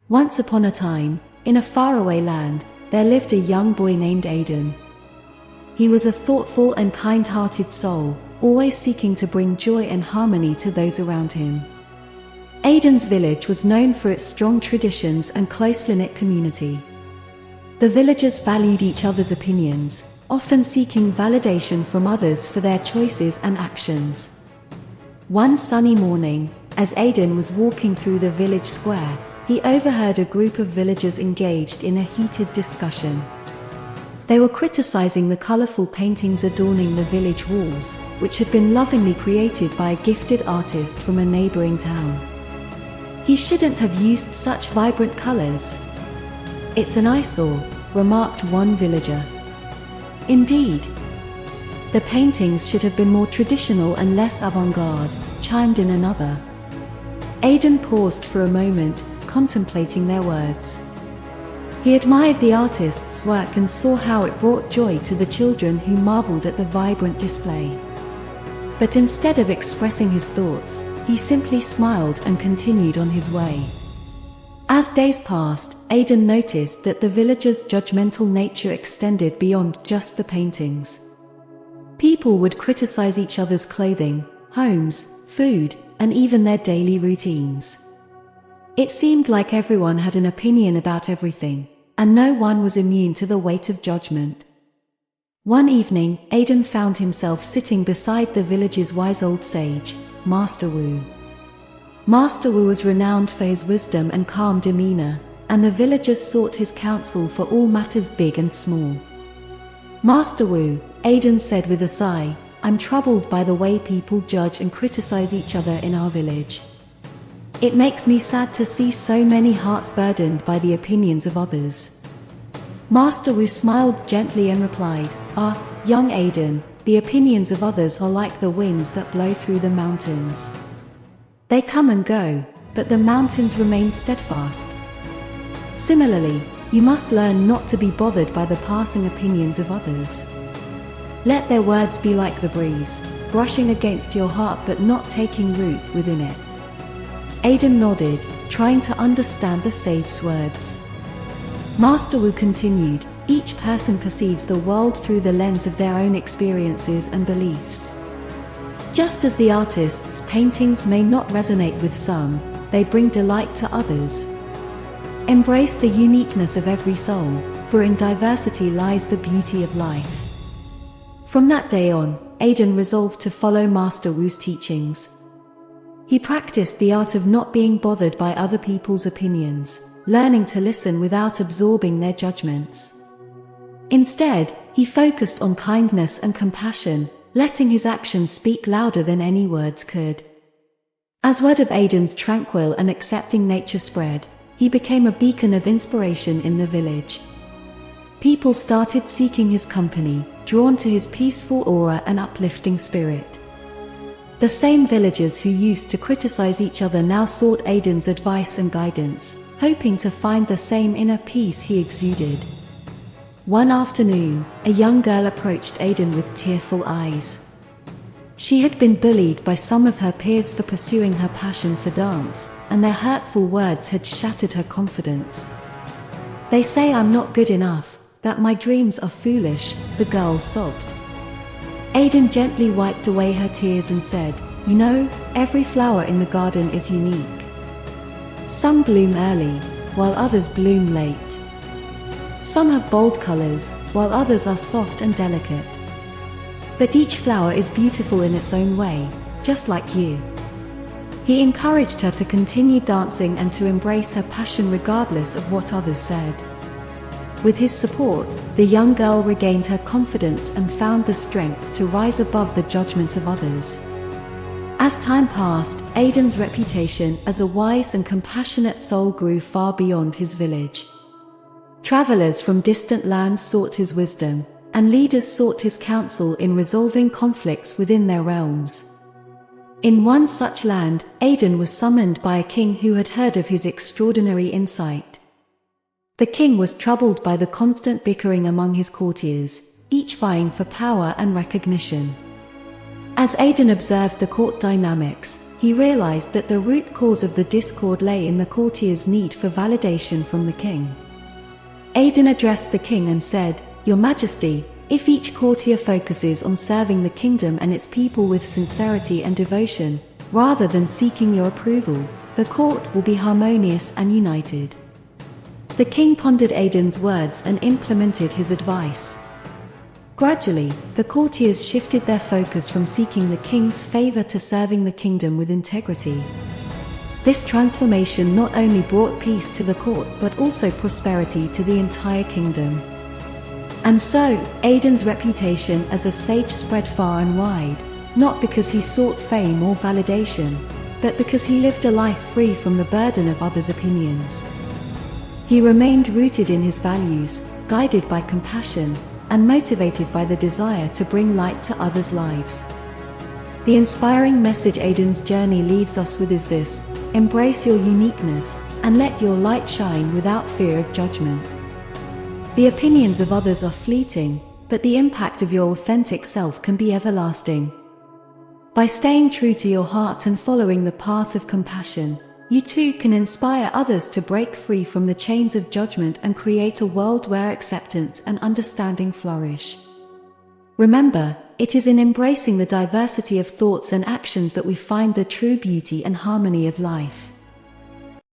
Once upon a time, in a faraway land, there lived a young boy named Aiden. He was a thoughtful and kind-hearted soul, always seeking to bring joy and harmony to those around him. Aiden's village was known for its strong traditions and close-knit community. The villagers valued each other's opinions, often seeking validation from others for their choices and actions. One sunny morning, as Aiden was walking through the village square, he overheard a group of villagers engaged in a heated discussion. They were criticizing the colorful paintings adorning the village walls, which had been lovingly created by a gifted artist from a neighboring town. "He shouldn't have used such vibrant colors. It's an eyesore," remarked one villager. "Indeed. The paintings should have been more traditional and less avant-garde," chimed in another. Aiden paused for a moment, contemplating their words. He admired the artist's work and saw how it brought joy to the children who marveled at the vibrant display. But instead of expressing his thoughts, he simply smiled and continued on his way. As days passed, Aiden noticed that the villagers' judgmental nature extended beyond just the paintings. People would criticize each other's clothing, homes, food, and even their daily routines. It seemed like everyone had an opinion about everything, and no one was immune to the weight of judgment. One evening, Aiden found himself sitting beside the village's wise old sage, Master Wu. Master Wu was renowned for his wisdom and calm demeanor, and the villagers sought his counsel for all matters big and small. "Master Wu," Aiden said with a sigh, "I'm troubled by the way people judge and criticize each other in our village. It makes me sad to see so many hearts burdened by the opinions of others." Master Wu smiled gently and replied, Young Aiden, the opinions of others are like the winds that blow through the mountains. They come and go, but the mountains remain steadfast. Similarly, you must learn not to be bothered by the passing opinions of others. Let their words be like the breeze, brushing against your heart but not taking root within it." Aiden nodded, trying to understand the sage's words. Master Wu continued, "Each person perceives the world through the lens of their own experiences and beliefs. Just as the artist's paintings may not resonate with some, they bring delight to others. Embrace the uniqueness of every soul, for in diversity lies the beauty of life." From that day on, Aiden resolved to follow Master Wu's teachings. He practiced the art of not being bothered by other people's opinions, learning to listen without absorbing their judgments. Instead, he focused on kindness and compassion, letting his actions speak louder than any words could. As word of Aiden's tranquil and accepting nature spread, he became a beacon of inspiration in the village. People started seeking his company, drawn to his peaceful aura and uplifting spirit. The same villagers who used to criticize each other now sought Aiden's advice and guidance, hoping to find the same inner peace he exuded. One afternoon, a young girl approached Aiden with tearful eyes. She had been bullied by some of her peers for pursuing her passion for dance, and their hurtful words had shattered her confidence. "They say I'm not good enough, that my dreams are foolish," the girl sobbed. Aiden gently wiped away her tears and said, "You know, every flower in the garden is unique. Some bloom early, while others bloom late. Some have bold colors, while others are soft and delicate. But each flower is beautiful in its own way, just like you." He encouraged her to continue dancing and to embrace her passion regardless of what others said. With his support, the young girl regained her confidence and found the strength to rise above the judgment of others. As time passed, Aiden's reputation as a wise and compassionate soul grew far beyond his village. Travelers from distant lands sought his wisdom, and leaders sought his counsel in resolving conflicts within their realms. In one such land, Aiden was summoned by a king who had heard of his extraordinary insight. The king was troubled by the constant bickering among his courtiers, each vying for power and recognition. As Aiden observed the court dynamics, he realized that the root cause of the discord lay in the courtier's need for validation from the king. Aiden addressed the king and said, "Your Majesty, if each courtier focuses on serving the kingdom and its people with sincerity and devotion, rather than seeking your approval, the court will be harmonious and united." The king pondered Aiden's words and implemented his advice. Gradually, the courtiers shifted their focus from seeking the king's favor to serving the kingdom with integrity. This transformation not only brought peace to the court but also prosperity to the entire kingdom. And so, Aiden's reputation as a sage spread far and wide, not because he sought fame or validation, but because he lived a life free from the burden of others' opinions. He remained rooted in his values, guided by compassion, and motivated by the desire to bring light to others' lives. The inspiring message Aiden's journey leaves us with is this: embrace your uniqueness, and let your light shine without fear of judgment. The opinions of others are fleeting, but the impact of your authentic self can be everlasting. By staying true to your heart and following the path of compassion, you too can inspire others to break free from the chains of judgment and create a world where acceptance and understanding flourish. Remember, it is in embracing the diversity of thoughts and actions that we find the true beauty and harmony of life.